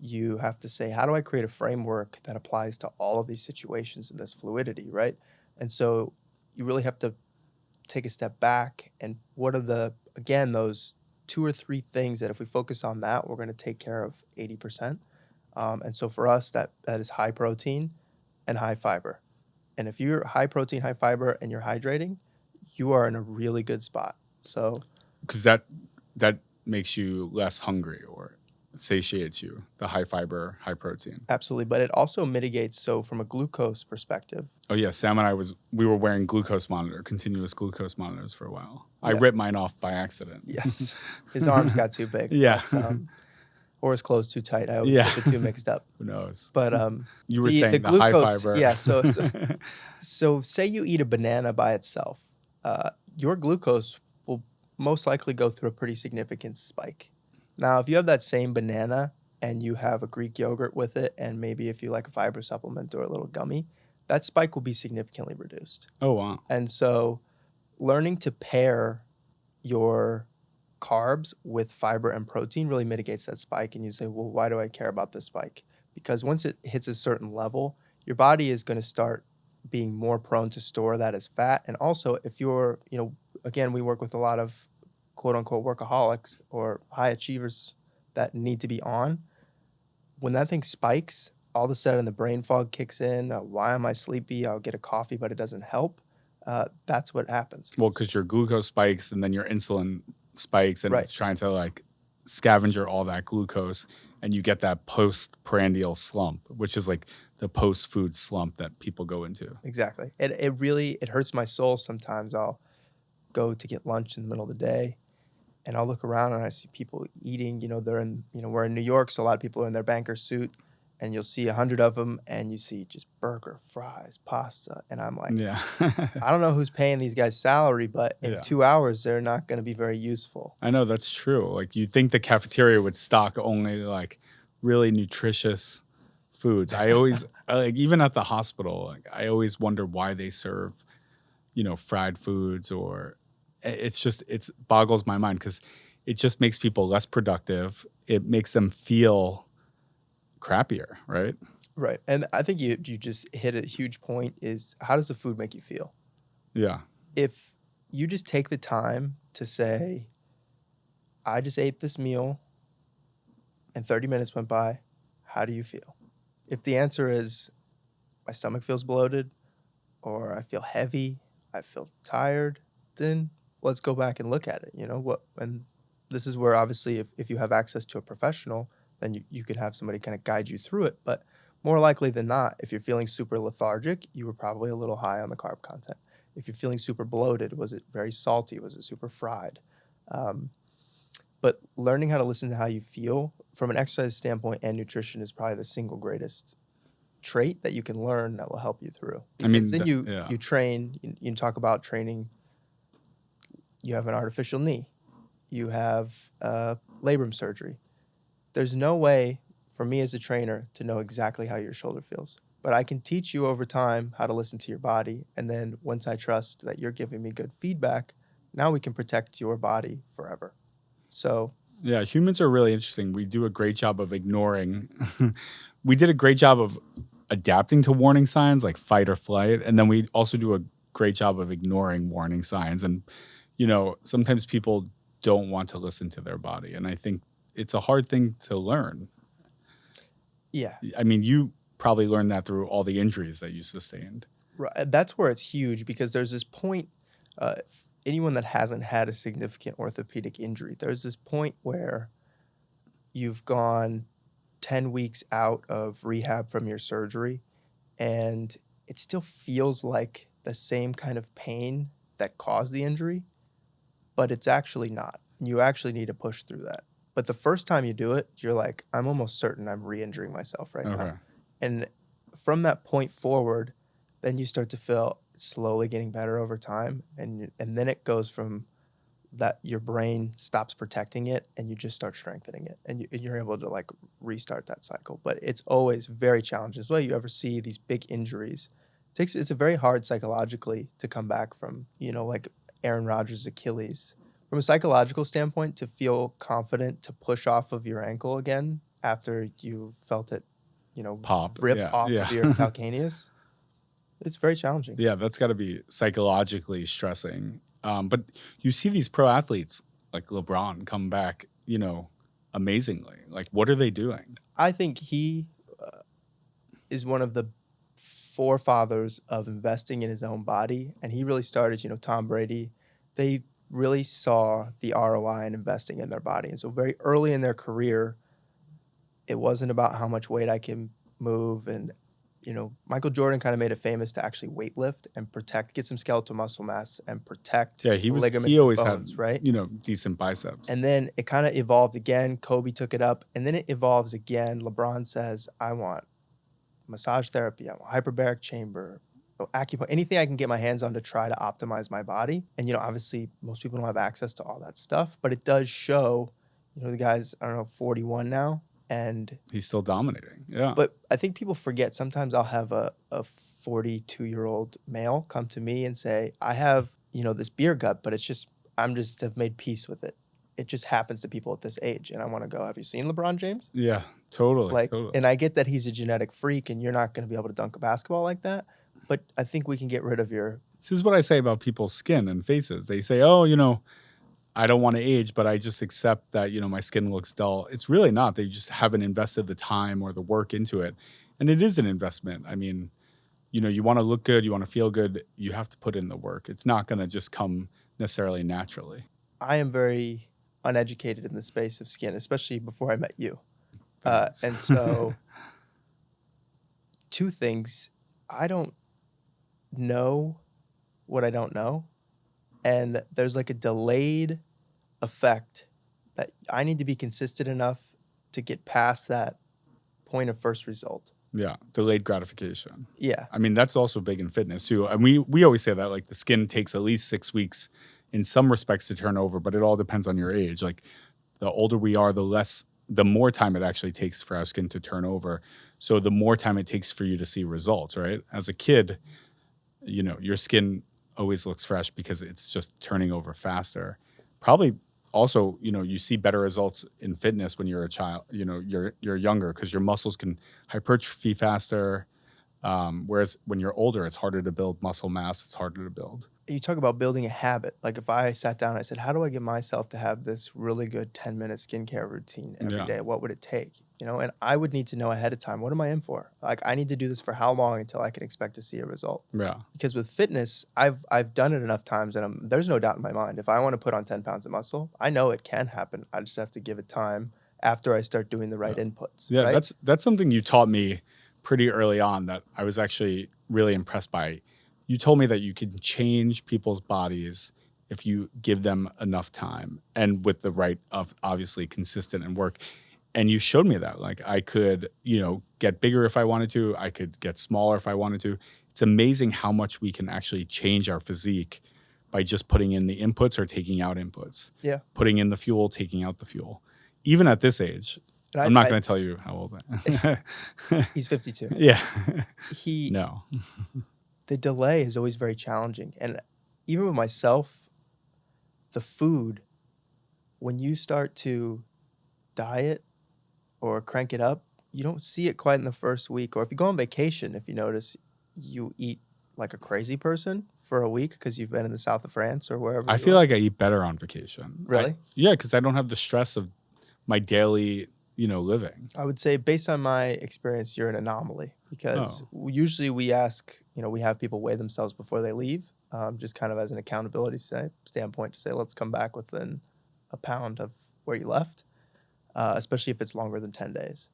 Speaker 1: you have to say, how do I create a framework that applies to all of these situations and this fluidity, right? And so you really have to take a step back and what are again, those two or three things that if we focus on that, we're going to take care of 80%. And so for us, that is high protein and high fiber. And if you're high protein, high fiber, and you're hydrating, you are in a really good spot. So,
Speaker 2: because that makes you less hungry or satiates you. The high fiber, high protein.
Speaker 1: absolutely. But it also mitigates. So, from a glucose perspective,
Speaker 2: Oh yeah, Sam and we were wearing continuous glucose monitors for a while. I
Speaker 1: Yeah.
Speaker 2: ripped mine off by accident.
Speaker 1: yes, his arms got too big.
Speaker 2: Yeah.
Speaker 1: But, or his clothes too tight. I always
Speaker 2: Yeah.
Speaker 1: get the two mixed up.
Speaker 2: Who knows?
Speaker 1: But
Speaker 2: You were saying the high
Speaker 1: glucose,
Speaker 2: fiber.
Speaker 1: yeah. So say you eat a banana by itself, your glucose will most likely go through a pretty significant spike. Now, if you have that same banana and you have a Greek yogurt with it, and maybe if you like a fiber supplement or a little gummy, that spike will be significantly reduced.
Speaker 2: Oh wow.
Speaker 1: And so, learning to pair your carbs with fiber and protein really mitigates that spike. And you say, well, why do I care about this spike? Because once it hits a certain level, your body is going to start being more prone to store that as fat. And also, if you're, again, we work with a lot of quote unquote workaholics or high achievers that need to be on. When that thing spikes, all of a sudden the brain fog kicks in. Why am I sleepy? I'll get a coffee, but it doesn't help. That's what happens.
Speaker 2: Well, because your glucose spikes and then your insulin spikes, and
Speaker 1: Right.
Speaker 2: it's trying to like scavenger all that glucose, and you get that postprandial slump, which is like the post-food slump that people go into.
Speaker 1: Exactly. It really hurts my soul sometimes. I'll go to get lunch in the middle of the day and I'll look around and I see people eating, we're in New York, so a lot of people are in their banker suit and you'll see 100 of them and you see just burger, fries, pasta. And I'm like,
Speaker 2: Yeah.
Speaker 1: I don't know who's paying these guys salary, but in
Speaker 2: Yeah.
Speaker 1: 2 hours, they're not going to be very useful.
Speaker 2: I know that's true. Like you'd think the cafeteria would stock only like really nutritious foods. I always like even at the hospital, like I always wonder why they serve, fried foods or it boggles my mind because it just makes people less productive. It makes them feel crappier, right?
Speaker 1: Right. And I think you just hit a huge point is how does the food make you feel?
Speaker 2: Yeah.
Speaker 1: If you just take the time to say, I just ate this meal and 30 minutes went by, how do you feel? If the answer is my stomach feels bloated or I feel heavy, I feel tired, then let's go back and look at it. And this is where obviously if you have access to a professional, then you could have somebody kind of guide you through it. But more likely than not, if you're feeling super lethargic, you were probably a little high on the carb content. If you're feeling super bloated, was it very salty? Was it super fried? But learning how to listen to how you feel from an exercise standpoint and nutrition is probably the single greatest trait that you can learn that will help you through. Because then you train, you talk about training, you have an artificial knee, you have labrum surgery. There's no way for me as a trainer to know exactly how your shoulder feels. But I can teach you over time how to listen to your body. And then once I trust that you're giving me good feedback, now we can protect your body forever. So
Speaker 2: yeah, humans are really interesting. We do a great job of ignoring. We did a great job of adapting to warning signs like fight or flight. And then we also do a great job of ignoring warning signs. And, sometimes people don't want to listen to their body. And I think it's a hard thing to learn.
Speaker 1: Yeah.
Speaker 2: I mean, you probably learned that through all the injuries that you sustained.
Speaker 1: Right. That's where it's huge because there's this point, anyone that hasn't had a significant orthopedic injury, there's this point where you've gone 10 weeks out of rehab from your surgery and it still feels like the same kind of pain that caused the injury, but it's actually not. You actually need to push through that. But the first time you do it, you're like, I'm almost certain I'm re-injuring myself right now. And from that point forward, then you start to feel it's slowly getting better over time. And then it goes from that your brain stops protecting it and you just start strengthening it. And you're able to like restart that cycle. But it's always very challenging. As well, you ever see these big injuries. It's very hard psychologically to come back from, like Aaron Rodgers' Achilles. From a psychological standpoint, to feel confident to push off of your ankle again after you felt it,
Speaker 2: Pop.
Speaker 1: rip
Speaker 2: Yeah.
Speaker 1: off of
Speaker 2: Yeah.
Speaker 1: your calcaneus, it's very challenging.
Speaker 2: Yeah, that's got to be psychologically stressing. But you see these pro athletes like LeBron come back, amazingly. Like, what are they doing?
Speaker 1: I think he is one of the forefathers of investing in his own body, and he really started. Tom Brady, they really saw the ROI in investing in their body, and so very early in their career, it wasn't about how much weight I can move. And Michael Jordan kind of made it famous to actually weightlift and get some skeletal muscle mass and protect
Speaker 2: Yeah, he
Speaker 1: ligaments and
Speaker 2: always had,
Speaker 1: bones, right?
Speaker 2: decent biceps.
Speaker 1: And then it kind of evolved again. Kobe took it up, and then it evolves again. LeBron says, I want massage therapy, I want hyperbaric chamber, acupuncture, anything I can get my hands on to try to optimize my body. And, obviously most people don't have access to all that stuff, but it does show, the guy's, I don't know, 41 now. And
Speaker 2: He's still dominating. Yeah.
Speaker 1: but I think people forget sometimes I'll have a 42-year-old male come to me and say, I have, this beer gut, but I'm just have made peace with it. It just happens to people at this age. And I want to go, have you seen LeBron James?
Speaker 2: Yeah, totally. Totally.
Speaker 1: And I get that he's a genetic freak and you're not going to be able to dunk a basketball like that. But I think we can get rid of
Speaker 2: This is what I say about people's skin and faces. They say, oh, I don't want to age, but I just accept that, my skin looks dull. It's really not. They just haven't invested the time or the work into it. And it is an investment. I mean, you want to look good, you want to feel good, you have to put in the work. It's not going to just come necessarily naturally.
Speaker 1: I am very uneducated in the space of skin, especially before I met you. And so, two things. I don't know what I don't know. And there's like a delayed effect that I need to be consistent enough to get past that point of first result.
Speaker 2: Yeah, delayed gratification.
Speaker 1: Yeah.
Speaker 2: I mean, that's also big in fitness too. And we always say that, like, the skin takes at least 6 weeks in some respects to turn over, but it all depends on your age. Like, the older we are, the more time it actually takes for our skin to turn over. So the more time it takes for you to see results, right? As a kid, your skin always looks fresh because it's just turning over faster. Probably also, you see better results in fitness when you're a child, you're younger, because your muscles can hypertrophy faster. Whereas when you're older, it's harder to build muscle mass. It's harder to build.
Speaker 1: You talk about building a habit. Like if I sat down and I said, how do I get myself to have this really good 10-minute skincare routine every day? What would it take? And I would need to know ahead of time, what am I in for? Like I need to do this for how long until I can expect to see a result?
Speaker 2: Yeah.
Speaker 1: Because with fitness, I've done it enough times and there's no doubt in my mind. If I want to put on 10 pounds of muscle, I know it can happen. I just have to give it time after I start doing the right inputs.
Speaker 2: Yeah,
Speaker 1: right?
Speaker 2: that's something you taught me pretty early on that I was actually really impressed by. You told me that you can change people's bodies if you give them enough time and with the right of obviously consistent and work. And you showed me that, like, I could, get bigger if I wanted to. I could get smaller if I wanted to. It's amazing how much we can actually change our physique by just putting in the inputs or taking out inputs.
Speaker 1: Yeah.
Speaker 2: Putting in the fuel, taking out the fuel. Even at this age. And I'm not going to tell you how old I am.
Speaker 1: He's 52.
Speaker 2: Yeah.
Speaker 1: No. The delay is always very challenging. And even with myself, the food, when you start to diet or crank it up, you don't see it quite in the first week. Or if you go on vacation, if you notice, you eat like a crazy person for a week because you've been in the south of France or wherever.
Speaker 2: I feel like I eat better on vacation.
Speaker 1: Really?
Speaker 2: Yeah, because I don't have the stress of my daily living.
Speaker 1: I would say based on my experience, you're an anomaly because usually we ask, we have people weigh themselves before they leave, just kind of as an accountability standpoint to say, let's come back within a pound of where you left, especially if it's longer than 10 days,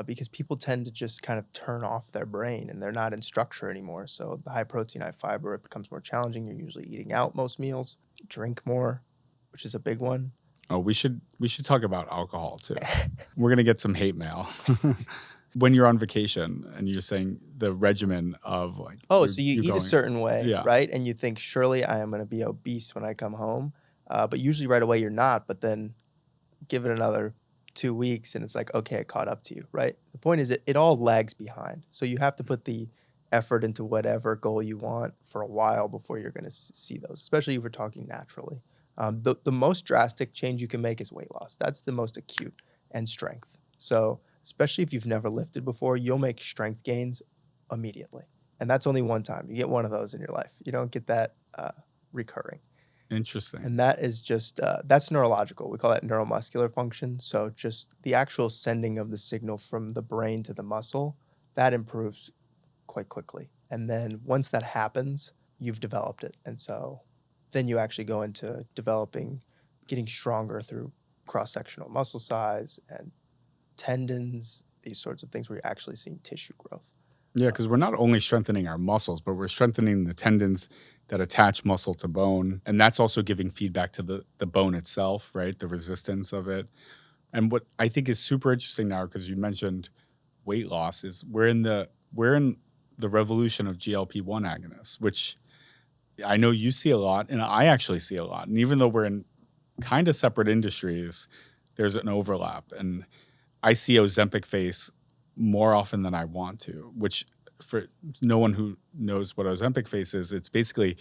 Speaker 1: because people tend to just kind of turn off their brain and they're not in structure anymore. So the high protein, high fiber, it becomes more challenging. You're usually eating out most meals, drink more, which is a big one.
Speaker 2: Oh, we should talk about alcohol too. We're gonna get some hate mail. When you're on vacation and you're saying the regimen of like,
Speaker 1: so you eat a certain way,
Speaker 2: yeah.
Speaker 1: right? And you think surely I am going to be obese when I come home, but usually right away you're not. But then give it another 2 weeks and it's like, okay, I caught up to you, right? The point is it all lags behind. So you have to put the effort into whatever goal you want for a while before you're going to see those, especially if we're talking naturally. The most drastic change you can make is weight loss. That's the most acute, and strength. So especially if you've never lifted before, you'll make strength gains immediately. And that's only one time. You get one of those in your life. You don't get that recurring.
Speaker 2: Interesting.
Speaker 1: And that is just, that's neurological. We call that neuromuscular function. So just the actual sending of the signal from the brain to the muscle, that improves quite quickly. And then once that happens, you've developed it. And so then you actually go into getting stronger through cross-sectional muscle size and tendons, these sorts of things where you're actually seeing tissue growth.
Speaker 2: Yeah, because we're not only strengthening our muscles, but we're strengthening the tendons that attach muscle to bone. And that's also giving feedback to the bone itself, right? The resistance of it. And what I think is super interesting now, because you mentioned weight loss, is we're in the revolution of GLP-1 agonists, which I know you see a lot, and I actually see a lot. And even though we're in kind of separate industries, there's an overlap. And I see Ozempic face more often than I want to, which for no one who knows what Ozempic face is, it's basically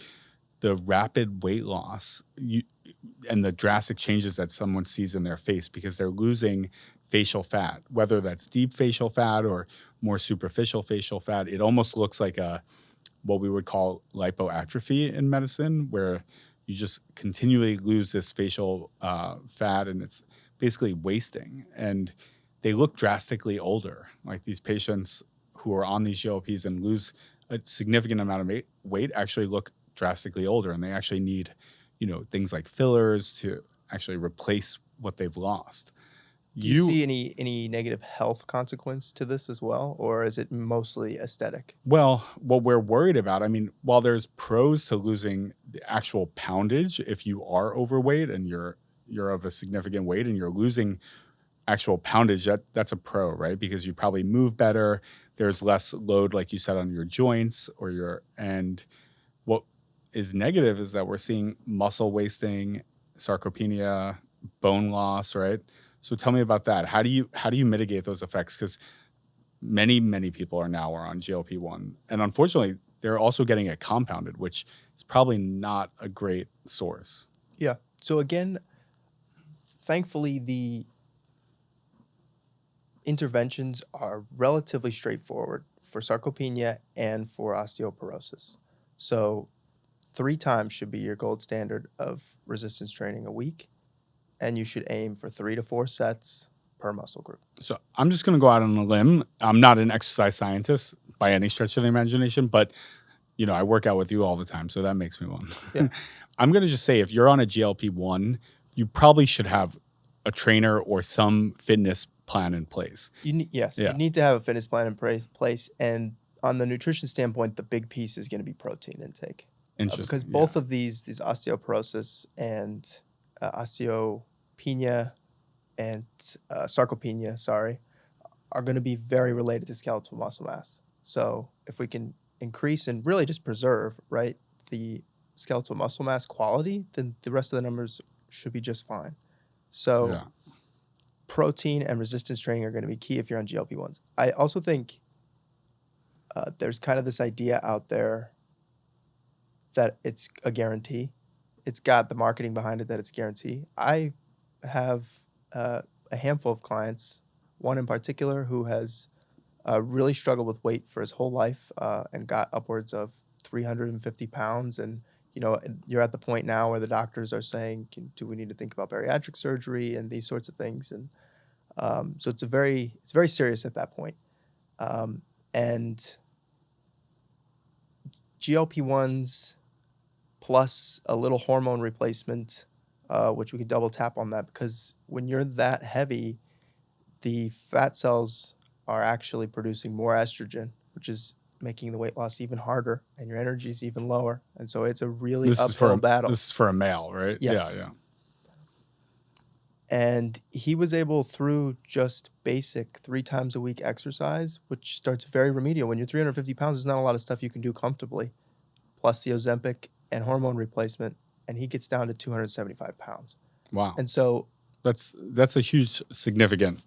Speaker 2: the rapid weight loss and the drastic changes that someone sees in their face because they're losing facial fat, whether that's deep facial fat or more superficial facial fat. It almost looks like what we would call lipoatrophy in medicine, where you just continually lose this facial fat and it's basically wasting. And they look drastically older. Like these patients who are on these GLPs and lose a significant amount of weight actually look drastically older, and they actually need, things like fillers to actually replace what they've lost.
Speaker 1: Do you see any negative health consequence to this as well, or is it mostly aesthetic?
Speaker 2: Well, what we're worried about, I mean, while there's pros to losing the actual poundage, if you are overweight and you're of a significant weight and you're losing actual poundage, that's a pro, right? Because you probably move better. There's less load, like you said, on your joints and what is negative is that we're seeing muscle wasting, sarcopenia, bone loss, right? So tell me about that. How do you mitigate those effects? Because many people are on GLP-1, and unfortunately, they're also getting it compounded, which is probably not a great source.
Speaker 1: Yeah. So again, thankfully, the interventions are relatively straightforward for sarcopenia and for osteoporosis. So 3 times should be your gold standard of resistance training a week, and you should aim for 3 to 4 sets per muscle group.
Speaker 2: So I'm just going to go out on a limb. I'm not an exercise scientist by any stretch of the imagination, but I work out with you all the time, so that makes me one.
Speaker 1: Yeah.
Speaker 2: I'm going to just say if you're on a GLP-1, you probably should have a trainer or some fitness plan in place.
Speaker 1: You need to have a fitness plan in place, and on the nutrition standpoint, the big piece is going to be protein intake.
Speaker 2: Interesting.
Speaker 1: Because both of these osteoporosis and osteopenia and sarcopenia, are going to be very related to skeletal muscle mass. So if we can increase and really just preserve, right, the skeletal muscle mass quality, then the rest of the numbers should be just fine. So protein and resistance training are going to be key if you're on GLP-1s. I also think there's kind of this idea out there that it's a guarantee. It's got the marketing behind it that it's a guarantee. I have a handful of clients, one in particular who has really struggled with weight for his whole life and got upwards of 350 pounds. And, you're at the point now where the doctors are saying, do we need to think about bariatric surgery and these sorts of things? And so it's very serious at that point. And GLP-1s plus a little hormone replacement, which we could double tap on that, because when you're that heavy, the fat cells are actually producing more estrogen, which is making the weight loss even harder, and your energy is even lower. And so it's a really uphill battle.
Speaker 2: This is for a male, right?
Speaker 1: Yes.
Speaker 2: Yeah.
Speaker 1: And he was able, through just basic 3 times a week exercise, which starts very remedial. When you're 350 pounds, there's not a lot of stuff you can do comfortably, plus the Ozempic and hormone replacement, and he gets down to 275 pounds.
Speaker 2: Wow.
Speaker 1: And so
Speaker 2: that's a huge, significant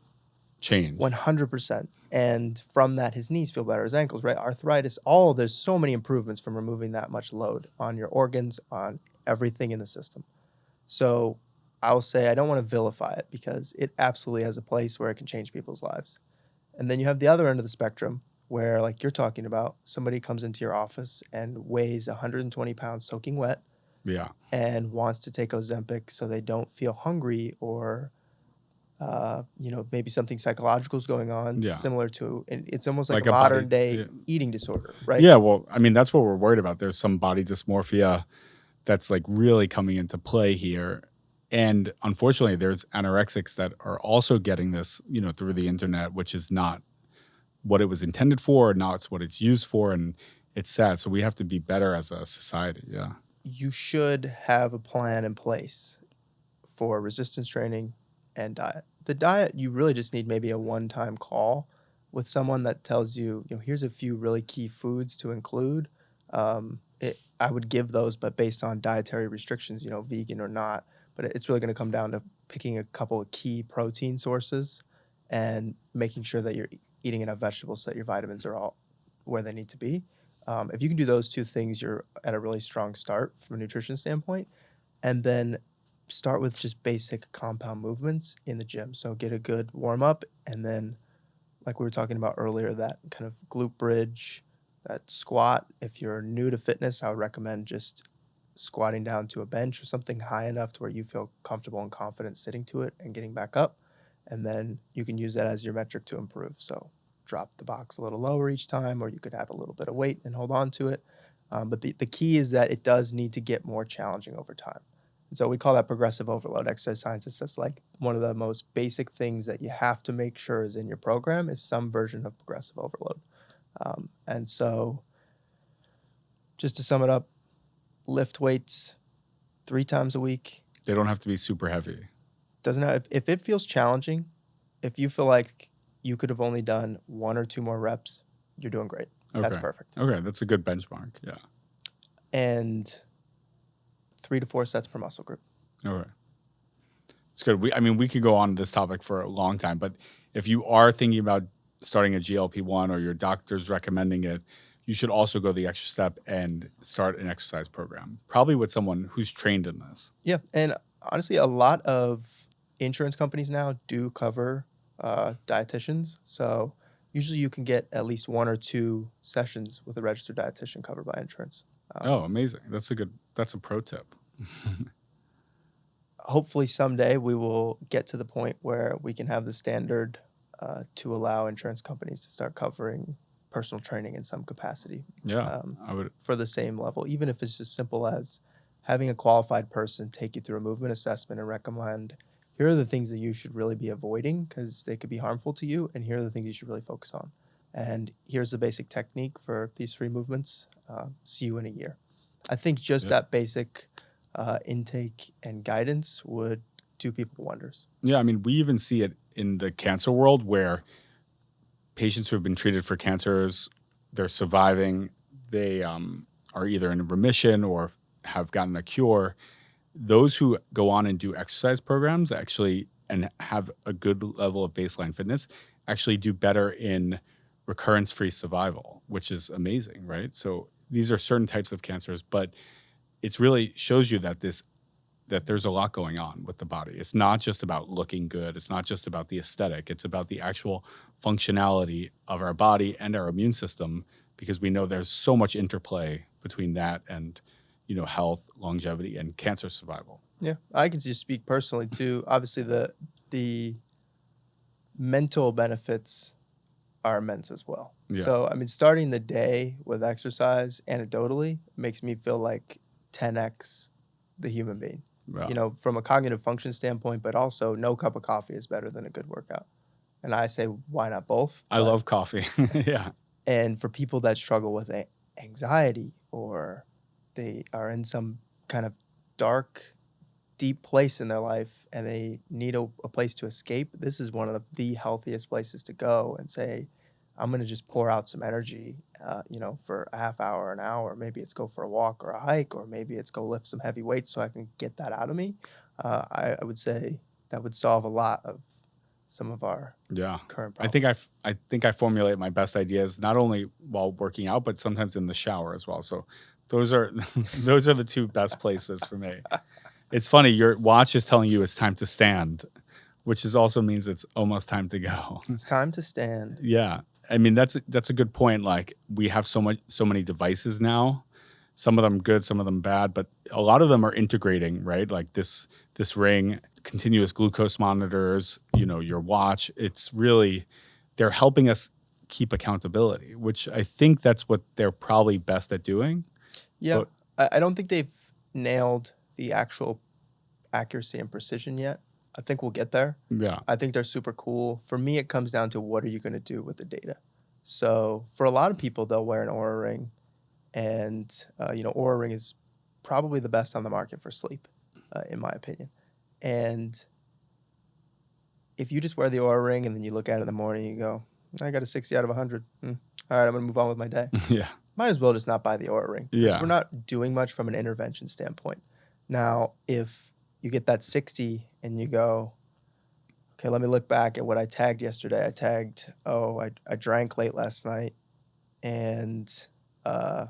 Speaker 2: change.
Speaker 1: 100%. And from that, his knees feel better, his ankles, right? Arthritis, all there's so many improvements from removing that much load on your organs, on everything in the system. So I'll say I don't want to vilify it because it absolutely has a place where it can change people's lives. And then you have the other end of the spectrum where, like you're talking about, somebody comes into your office and weighs 120 pounds soaking wet
Speaker 2: Yeah.
Speaker 1: and wants to take Ozempic so they don't feel hungry or maybe something psychological is going on,
Speaker 2: Yeah.
Speaker 1: similar to, it's almost like
Speaker 2: Like
Speaker 1: a
Speaker 2: a body.
Speaker 1: modern day
Speaker 2: Yeah.
Speaker 1: eating disorder, right?
Speaker 2: Yeah. Well, I mean, that's what we're worried about. There's some body dysmorphia that's like really coming into play here. And unfortunately, there's anorexics that are also getting this, through the internet, which is not what it was intended for, not what it's used for. And it's sad. So we have to be better as a society. Yeah.
Speaker 1: You should have a plan in place for resistance training and diet. The diet, you really just need maybe a one-time call with someone that tells you, here's a few really key foods to include. I would give those, but based on dietary restrictions, vegan or not. But it's really going to come down to picking a couple of key protein sources and making sure that you're eating enough vegetables so that your vitamins are all where they need to be. If you can do those two things, you're at a really strong start from a nutrition standpoint. And then start with just basic compound movements in the gym. So get a good warm up, and then, like we were talking about earlier, that kind of glute bridge, that squat. If you're new to fitness, I would recommend just squatting down to a bench or something high enough to where you feel comfortable and confident sitting to it and getting back up. And then you can use that as your metric to improve. So drop the box a little lower each time, or you could add a little bit of weight and hold on to it. But the key is that it does need to get more challenging over time. And so we call that progressive overload. Exercise scientists, that's like one of the most basic things that you have to make sure is in your program is some version of progressive overload. And so just to sum it up, lift weights 3 times a week.
Speaker 2: They don't have to be super heavy.
Speaker 1: Doesn't have, if it feels challenging, if you feel like you could have only done 1 or 2 more reps, you're doing great.
Speaker 2: Okay.
Speaker 1: That's perfect.
Speaker 2: Okay. That's a good benchmark. Yeah.
Speaker 1: And 3 to 4 sets per muscle group.
Speaker 2: Okay. It's good. We could go on this topic for a long time, but if you are thinking about starting a GLP-1 or your doctor's recommending it, you should also go the extra step and start an exercise program, probably with someone who's trained in this.
Speaker 1: Yeah. And honestly, a lot of insurance companies now do cover dietitians. So usually you can get at least 1 or 2 sessions with a registered dietitian covered by insurance.
Speaker 2: Oh, amazing. That's a pro tip.
Speaker 1: Hopefully someday we will get to the point where we can have the standard to allow insurance companies to start covering personal training in some capacity.
Speaker 2: Yeah, I would.
Speaker 1: For the same level, even if it's just simple as having a qualified person take you through a movement assessment and recommend, here are the things that you should really be avoiding because they could be harmful to you, and here are the things you should really focus on. And here's the basic technique for these 3 movements. See you in a year. I think just that basic intake and guidance would do people wonders.
Speaker 2: Yeah, we even see it in the cancer world where patients who have been treated for cancers, they're surviving, they are either in remission or have gotten a cure. Those who go on and do exercise programs actually and have a good level of baseline fitness actually do better in recurrence-free survival, which is amazing, right? So these are certain types of cancers, but it's really shows you that there's a lot going on with the body. It's not just about looking good. It's not just about the aesthetic. It's about the actual functionality of our body and our immune system, because we know there's so much interplay between that and, health, longevity, and cancer survival.
Speaker 1: Yeah, I can just speak personally too. Obviously, the mental benefits are immense as well.
Speaker 2: Yeah.
Speaker 1: So, starting the day with exercise anecdotally makes me feel like 10x the human being.
Speaker 2: Wow.
Speaker 1: From a cognitive function standpoint, but also no cup of coffee is better than a good workout. And I say, why not both?
Speaker 2: I love coffee. Yeah.
Speaker 1: And for people that struggle with anxiety or they are in some kind of dark, deep place in their life and they need a place to escape, this is one of the healthiest places to go and say, I'm going to just pour out some energy, for a half hour, an hour. Maybe it's go for a walk or a hike, or maybe it's go lift some heavy weights so I can get that out of me. I would say that would solve a lot of some of our current
Speaker 2: I
Speaker 1: problems.
Speaker 2: think I formulate my best ideas not only while working out, but sometimes in the shower as well. So those are those are the two best places for me. It's funny, your watch is telling you it's time to stand, which is also means it's almost time to go.
Speaker 1: It's time to stand.
Speaker 2: Yeah. I mean, that's a good point. Like we have so many devices now. Some of them good, some of them bad, but a lot of them are integrating, right? Like this ring, continuous glucose monitors, your watch. It's really they're helping us keep accountability, which I think that's what they're probably best at doing.
Speaker 1: Yeah,
Speaker 2: But
Speaker 1: I don't think they've nailed the actual accuracy and precision yet. I think we'll get there.
Speaker 2: yeah,
Speaker 1: I think they're super cool. For me, it comes down to what are you going to do with the data? So for a lot of people, they'll wear an Aura Ring, and Aura Ring is probably the best on the market for sleep, in my opinion. And if you just wear the Aura Ring and then you look at it in the morning, you go, I got a 60 out of 100. All right, I'm going to move on with my day.
Speaker 2: yeah,
Speaker 1: Might as well just not buy the Aura Ring because
Speaker 2: yeah,
Speaker 1: we're not doing much from an intervention standpoint. Now, if you get that 60 and you go, okay, let me look back at what I tagged yesterday. I tagged, I drank late last night and uh,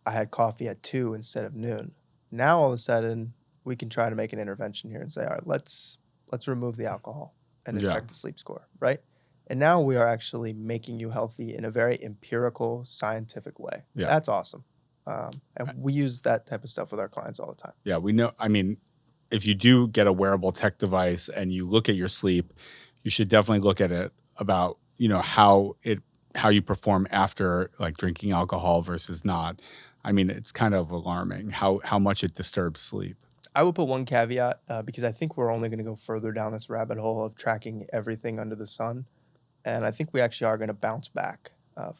Speaker 1: I had coffee at 2 instead of noon. Now, all of a sudden, we can try to make an intervention here and say, all right, let's remove the alcohol and
Speaker 2: yeah,
Speaker 1: affect the sleep score, right? And now we are actually making you healthy in a very empirical, scientific way.
Speaker 2: yeah.
Speaker 1: That's awesome. And we use that type of stuff with our clients all the time.
Speaker 2: Yeah, we know. I mean, if you do get a wearable tech device and you look at your sleep, you should definitely look at it about, how you perform after like drinking alcohol versus not. I mean, it's kind of alarming how much it disturbs sleep.
Speaker 1: I would put one caveat because I think we're only going to go further down this rabbit hole of tracking everything under the sun. And I think we actually are going to bounce back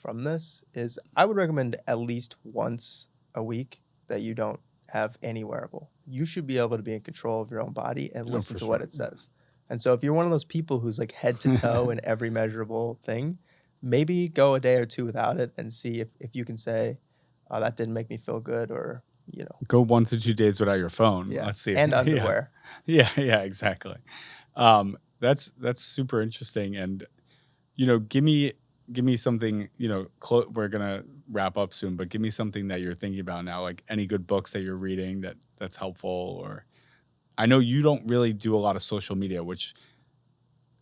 Speaker 1: from this, is I would recommend at least once a week that you don't have any wearable. You should be able to be in control of your own body and listen
Speaker 2: for
Speaker 1: to what
Speaker 2: sure.
Speaker 1: it says. And so if you're one of those people who's like head to toe in every measurable thing, maybe go a day or two without it and see if you can say, oh, that didn't make me feel good, or,
Speaker 2: Go 1 to 2 days without your phone.
Speaker 1: yeah,
Speaker 2: Let's see.
Speaker 1: and underwear.
Speaker 2: Yeah, exactly. That's super interesting. And give me something. We're gonna wrap up soon, but give me something that you're thinking about now. Like any good books that you're reading that's helpful. Or I know you don't really do a lot of social media,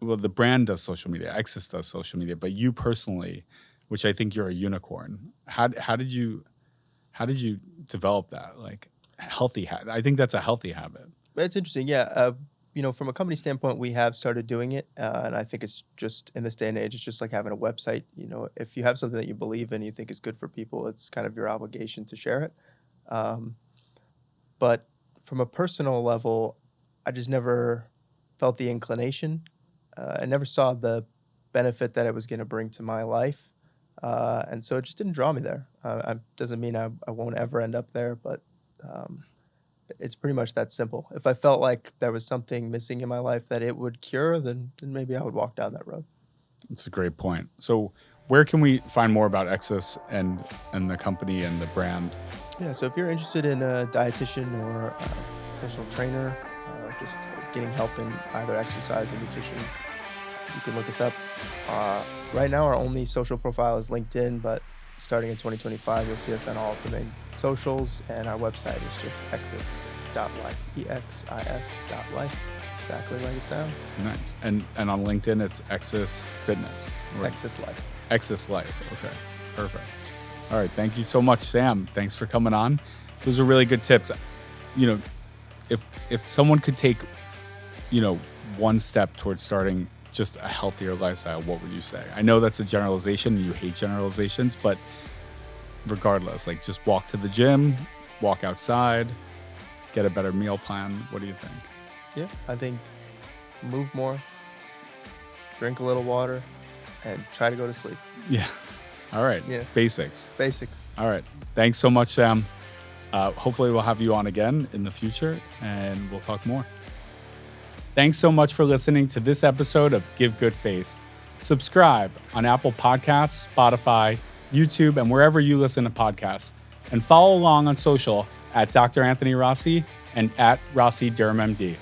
Speaker 2: the brand does social media, Exis does social media, but you personally, which I think you're a unicorn. How did you develop that? Like healthy I think that's a healthy habit.
Speaker 1: It's interesting. Yeah. From a company standpoint, we have started doing it. And I think it's just in this day and age, it's just like having a website. If you have something that you believe in, you think is good for people, it's kind of your obligation to share it. But from a personal level, I just never felt the inclination. I never saw the benefit that it was going to bring to my life. And so it just didn't draw me there. Doesn't mean I won't ever end up there, but it's pretty much that simple. If I felt like there was something missing in my life that it would cure, then maybe I would walk down that road.
Speaker 2: That's a great point. So where can we find more about Exis and the company and the brand?
Speaker 1: Yeah, so if you're interested in a dietitian or a personal trainer, just getting help in either exercise or nutrition, you can look us up. Right now, our only social profile is LinkedIn, but starting in 2025, you'll see us on all of the main socials, and our website is just exis.life, exis.life, exactly like it sounds.
Speaker 2: Nice. And on LinkedIn, it's Exis Fitness.
Speaker 1: Exis Life.
Speaker 2: Exis Life. Okay, perfect. All right, thank you so much, Sam. Thanks for coming on. Those are really good tips. If someone could take, one step towards starting just a healthier lifestyle, what would you say? I know that's a generalization. You hate generalizations, but regardless, like just walk to the gym, walk outside, get a better meal plan. What do you think?
Speaker 1: Yeah, I think move more, drink a little water, and try to go to sleep.
Speaker 2: Yeah. All right.
Speaker 1: Yeah.
Speaker 2: Basics.
Speaker 1: All
Speaker 2: right. Thanks so much, Sam. Hopefully we'll have you on again in the future and we'll talk more. Thanks so much for listening to this episode of Give Good Face. Subscribe on Apple Podcasts, Spotify, YouTube, and wherever you listen to podcasts. And follow along on social at Dr. Anthony Rossi and at Rossi Durham MD.